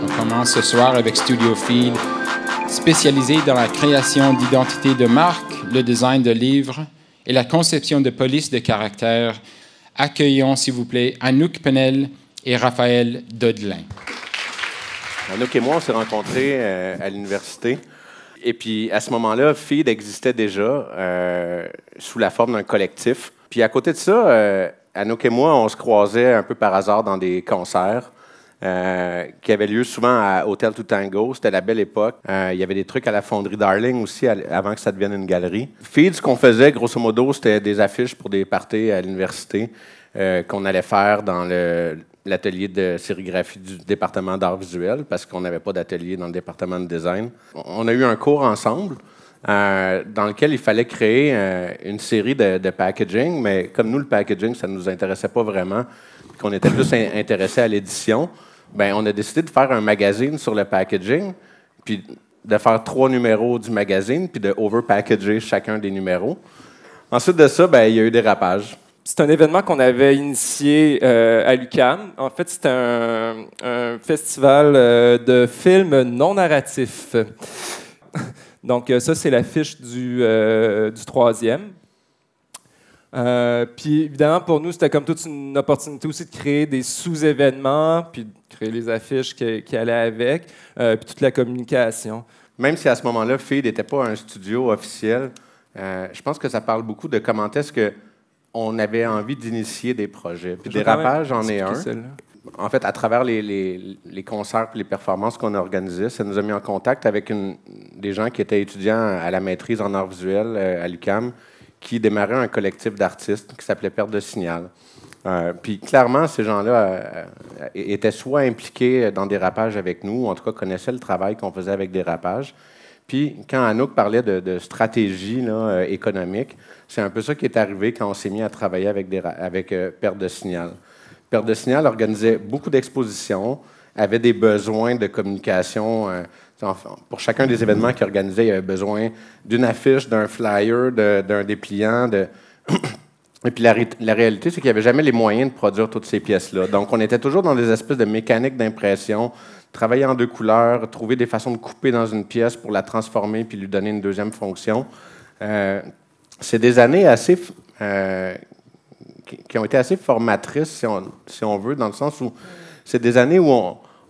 On commence ce soir avec Studio Feed, spécialisé dans la création d'identités de marque, le design de livres et la conception de polices de caractère. Accueillons, s'il vous plaît, Anouk Penel et Raphaël Dodelin. Anouk et moi, on s'est rencontrés à l'université. Et puis, à ce moment-là, Feed existait déjà sous la forme d'un collectif. Puis, à côté de ça, Anouk et moi, on se croisait un peu par hasard dans des concerts qui avaient lieu souvent à Hotel Toutango. C'était la belle époque. Il y avait des trucs à la Fonderie Darling aussi, avant que ça devienne une galerie. Feed, ce qu'on faisait, grosso modo, c'était des affiches pour des parties à l'université qu'on allait faire dans l'atelier de sérigraphie du département d'art visuel, parce qu'on n'avait pas d'atelier dans le département de design. On a eu un cours ensemble dans lequel il fallait créer une série de packaging, mais comme nous, le packaging, ça ne nous intéressait pas vraiment, qu'on était plus intéressés à l'édition, ben on a décidé de faire un magazine sur le packaging, puis de faire 3 numéros du magazine, puis de over-packager chacun des numéros. Ensuite de ça, ben, il y a eu des rapages. C'est un événement qu'on avait initié à l'UQAM. En fait, c'est un festival de films non narratifs. Donc, ça, c'est l'affiche du 3e. Puis, évidemment, pour nous, c'était comme toute une opportunité aussi de créer des sous-événements, puis de créer les affiches qui allaient avec, puis toute la communication. Même si à ce moment-là, Feed n'était pas un studio officiel, je pense que ça parle beaucoup de comment est-ce qu'on avait envie d'initier des projets. Puis Dérapage, j'en ai un. En fait, à travers les concerts et les performances qu'on a organisées, ça nous a mis en contact avec des gens qui étaient étudiants à la maîtrise en art visuel à l'UQAM, qui démarrait un collectif d'artistes qui s'appelait Perte de signal. Puis clairement, ces gens-là étaient soit impliqués dans Dérapage avec nous, ou en tout cas connaissaient le travail qu'on faisait avec Dérapage. Puis quand Anouk parlait de stratégie là, économique, c'est un peu ça qui est arrivé quand on s'est mis à travailler avec Perte de signal. Perte de signal organisait beaucoup d'expositions, avait des besoins de communication. Pour chacun des événements qu'il organisait, il y avait besoin d'une affiche, d'un flyer, d'un dépliant. Et puis la réalité, c'est qu'il n'y avait jamais les moyens de produire toutes ces pièces-là. Donc, on était toujours dans des espèces de mécaniques d'impression, travailler en 2 couleurs, trouver des façons de couper dans une pièce pour la transformer puis lui donner une deuxième fonction. C'est des années assez qui ont été assez formatrices, si on veut, dans le sens où c'est des années où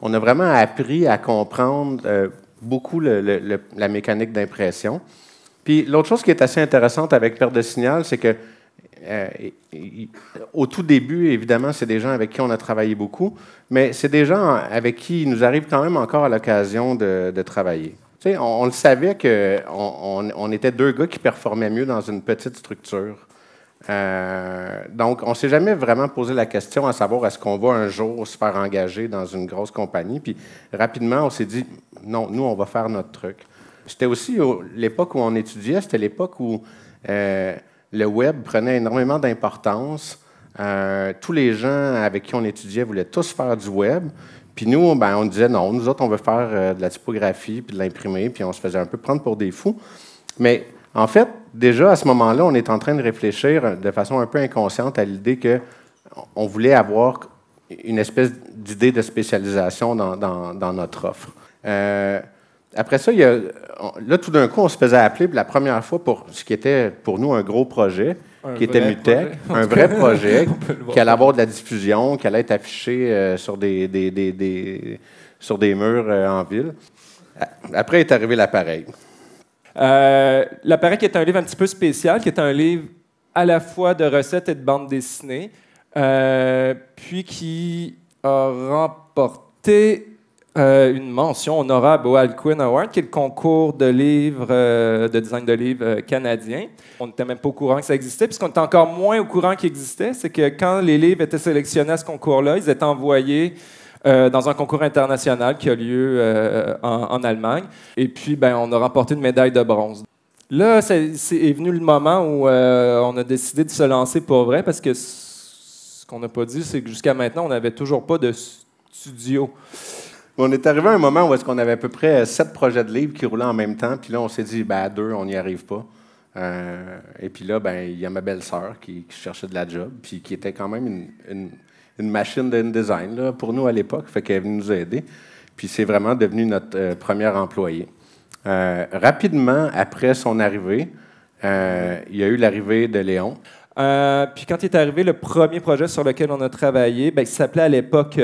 on a vraiment appris à comprendre beaucoup la mécanique d'impression. Puis l'autre chose qui est assez intéressante avec Perte de signal, c'est que au tout début, évidemment, c'est des gens avec qui on a travaillé beaucoup, mais c'est des gens avec qui il nous arrive quand même encore à l'occasion de travailler. Tu sais, on le savait qu'on était 2 gars qui performaient mieux dans une petite structure. Donc, on ne s'est jamais vraiment posé la question à savoir est-ce qu'on va un jour se faire engager dans une grosse compagnie. Puis, rapidement, on s'est dit, non, nous, on va faire notre truc. C'était aussi l'époque où on étudiait, c'était l'époque où le web prenait énormément d'importance. Tous les gens avec qui on étudiait voulaient tous faire du web. Puis nous, ben, on disait, non, nous autres, on veut faire de la typographie puis de l'imprimer. Puis on se faisait un peu prendre pour des fous. Mais en fait, déjà, à ce moment-là, on est en train de réfléchir de façon un peu inconsciente à l'idée qu'on voulait avoir une espèce d'idée de spécialisation dans notre offre. Après ça, là, tout d'un coup, on se faisait appeler pour la première fois pour ce qui était pour nous un gros projet, qui était Mutech, un vrai projet, qui allait avoir de la diffusion, qui allait être affiché sur des murs en ville. Après est arrivé l'appareil. L'appareil qui est un livre un petit peu spécial, qui est un livre à la fois de recettes et de bande dessinée, puis qui a remporté une mention honorable au Alcuin Award, qui est le concours de livres, de design de livres canadien. On n'était même pas au courant que ça existait, puisqu'on était encore moins au courant qu'il existait. C'est que quand les livres étaient sélectionnés à ce concours-là, ils étaient envoyés dans un concours international qui a lieu en Allemagne. Et puis, ben, on a remporté une médaille de bronze. Là, est venu le moment où on a décidé de se lancer pour vrai, parce que ce qu'on n'a pas dit, c'est que jusqu'à maintenant, on n'avait toujours pas de studio. On est arrivé à un moment où est-ce qu'on avait à peu près 7 projets de livres qui roulaient en même temps. Puis là, on s'est dit, ben, à 2, on n'y arrive pas. Et puis là, ben, il y a ma belle-sœur qui cherchait de la job, puis qui était quand même une une machine d'InDesign là, pour nous à l'époque, fait qu'elle est venue nous aider. Puis c'est vraiment devenu notre première employée. Rapidement, après son arrivée, il y a eu l'arrivée de Léon. Puis quand il est arrivé, le premier projet sur lequel on a travaillé, il s'appelait à l'époque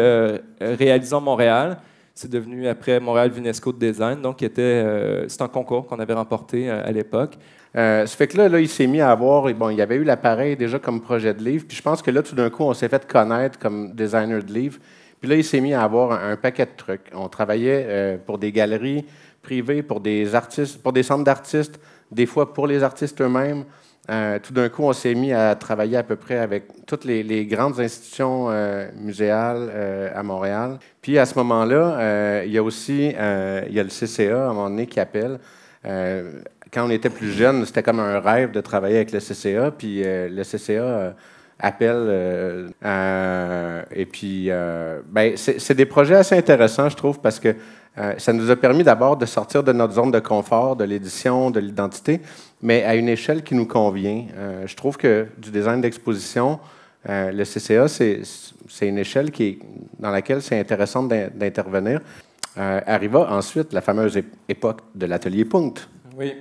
Réalisons Montréal. C'est devenu après Montréal Vinesco de Design. Donc, c'est un concours qu'on avait remporté à l'époque. Ça fait que là, il s'est mis à avoir... Bon, il y avait eu l'appareil déjà comme projet de livre. Puis je pense que là, tout d'un coup, on s'est fait connaître comme designer de livre. Puis là, il s'est mis à avoir un paquet de trucs. On travaillait pour des galeries privées, pour des artistes, pour des centres d'artistes, des fois pour les artistes eux-mêmes. Tout d'un coup, on s'est mis à travailler à peu près avec toutes les grandes institutions muséales à Montréal. Puis à ce moment-là, il y a aussi il y a le CCA, à un moment donné, qui appelle. Quand on était plus jeune, c'était comme un rêve de travailler avec le CCA. Puis le CCA appelle. Et puis, c'est des projets assez intéressants, je trouve, parce que ça nous a permis d'abord de sortir de notre zone de confort, de l'édition, de l'identité, mais à une échelle qui nous convient. Je trouve que du design d'exposition, le CCA, c'est une échelle dans laquelle c'est intéressant d'intervenir. Arriva ensuite la fameuse époque de l'atelier Punkt. Oui.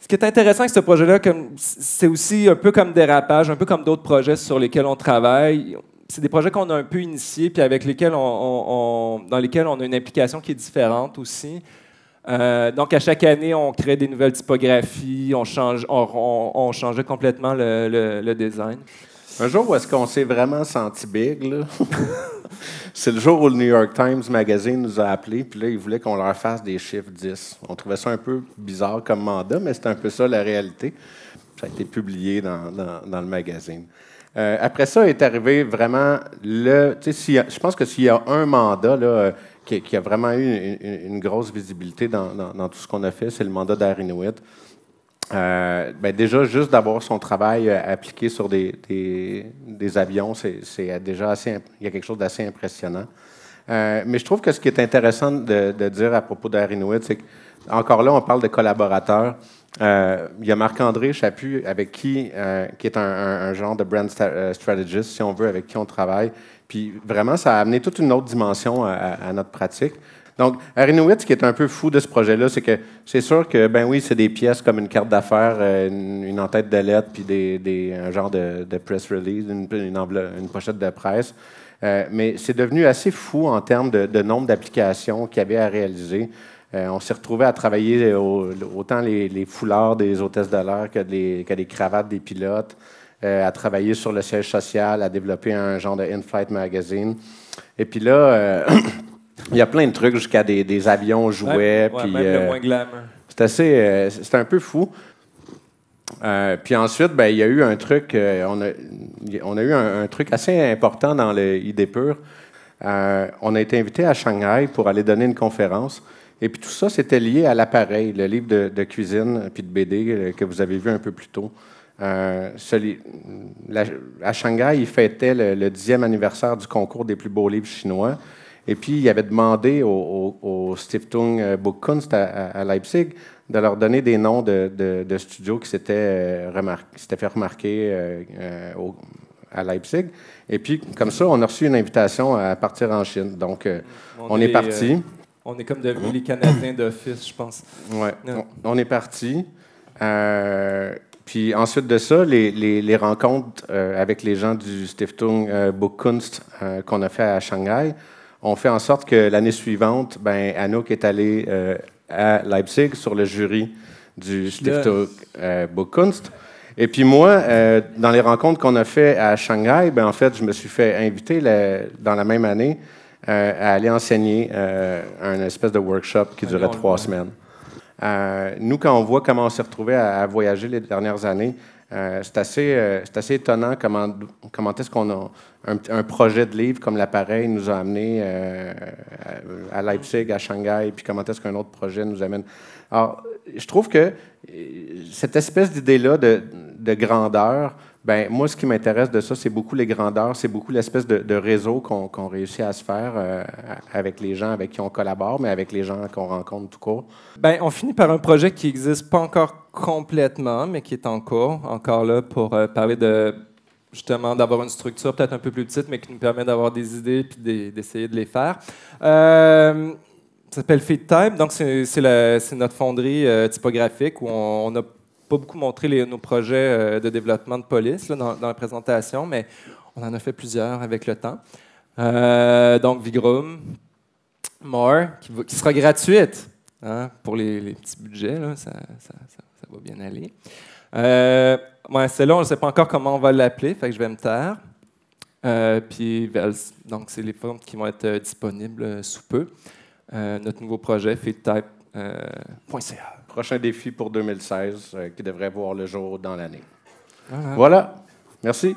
Ce qui est intéressant avec ce projet-là, c'est aussi un peu comme Dérapage, un peu comme d'autres projets sur lesquels on travaille. C'est des projets qu'on a un peu initiés, puis avec lesquels dans lesquels on a une implication qui est différente aussi. Donc, à chaque année, on crée des nouvelles typographies, on changeait complètement le design. Un jour où est-ce qu'on s'est vraiment senti big, là, c'est le jour où le New York Times Magazine nous a appelés, puis là, ils voulaient qu'on leur fasse des chiffres 10. On trouvait ça un peu bizarre comme mandat, mais c'était un peu ça la réalité. Ça a été publié dans le magazine. Après ça est arrivé vraiment je pense que s'il y a un mandat là, qui a vraiment eu une grosse visibilité dans tout ce qu'on a fait, c'est le mandat d'Air Inuit. Déjà, juste d'avoir son travail appliqué sur des avions, c'est déjà il y a quelque chose d'assez impressionnant. Mais je trouve que ce qui est intéressant de dire à propos d'Air Inuit, c'est qu'encore là, on parle de collaborateurs. Il y a Marc-André Chaput, avec qui est un genre de brand strategist, si on veut, avec qui on travaille. Puis vraiment, ça a amené toute une autre dimension à notre pratique. Donc, Air Inuit, ce qui est un peu fou de ce projet-là, c'est que c'est sûr que, ben oui, c'est des pièces comme une carte d'affaires, une en-tête de lettres, puis un genre de press release, une pochette de presse. Mais c'est devenu assez fou en termes de nombre d'applications qu'il y avait à réaliser. On s'est retrouvé à travailler autant les foulards des hôtesses de l'air que les cravates des pilotes, à travailler sur le siège social, à développer un genre de in-flight magazine. Et puis là, il y a plein de trucs jusqu'à des avions jouets. Puis, même le moins glamour. C'est un peu fou. Puis ensuite, il y a eu un truc, on a eu un truc assez important dans le ID Pur. On a été invité à Shanghai pour aller donner une conférence. Et puis tout ça, c'était lié à l'appareil, le livre de cuisine puis de BD que vous avez vu un peu plus tôt. À Shanghai, ils fêtaient le 10e anniversaire du concours des plus beaux livres chinois. Et puis, ils avaient demandé au Stiftung Buchkunst à Leipzig de leur donner des noms de studios qui s'étaient fait remarquer à Leipzig. Et puis, comme ça, on a reçu une invitation à partir en Chine. Donc, on est parti. On est comme devenus les Canadiens d'office, je pense. Oui, on est parti. Puis ensuite de ça, les rencontres avec les gens du Stiftung Buchkunst qu'on a fait à Shanghai ont fait en sorte que l'année suivante, Anouk est allée à Leipzig sur le jury du Stiftung Buchkunst. Et puis moi, dans les rencontres qu'on a fait à Shanghai, en fait, je me suis fait inviter dans la même année à aller enseigner un espèce de workshop qui durait 3 semaines. Nous, quand on voit comment on s'est retrouvés à voyager les dernières années, c'est assez étonnant comment est-ce qu'on a un projet de livre comme l'appareil nous a amené à Leipzig, à Shanghai, puis comment est-ce qu'un autre projet nous amène. Alors, je trouve que cette espèce d'idée-là de grandeur, moi, ce qui m'intéresse de ça, c'est beaucoup les grandeurs, c'est beaucoup l'espèce de réseau qu'on réussit à se faire avec les gens avec qui on collabore, mais avec les gens qu'on rencontre tout court. On finit par un projet qui n'existe pas encore complètement, mais qui est en cours, encore là, pour parler de justement d'avoir une structure peut-être un peu plus petite, mais qui nous permet d'avoir des idées puis d'essayer de les faire. Ça s'appelle FeedType, donc c'est notre fonderie typographique où on n'a pas beaucoup montré nos projets de développement de police là, dans la présentation, mais on en a fait plusieurs avec le temps. Donc Vigrum, More, qui sera gratuite hein, pour les petits budgets, là, ça va bien aller. Ouais, celle-là, on ne sait pas encore comment on va l'appeler, fait que je vais me taire. Puis Vels, donc c'est les formes qui vont être disponibles sous peu. Notre nouveau projet, feedtype.ca. Prochain défi pour 2016 qui devrait voir le jour dans l'année. Voilà. Merci.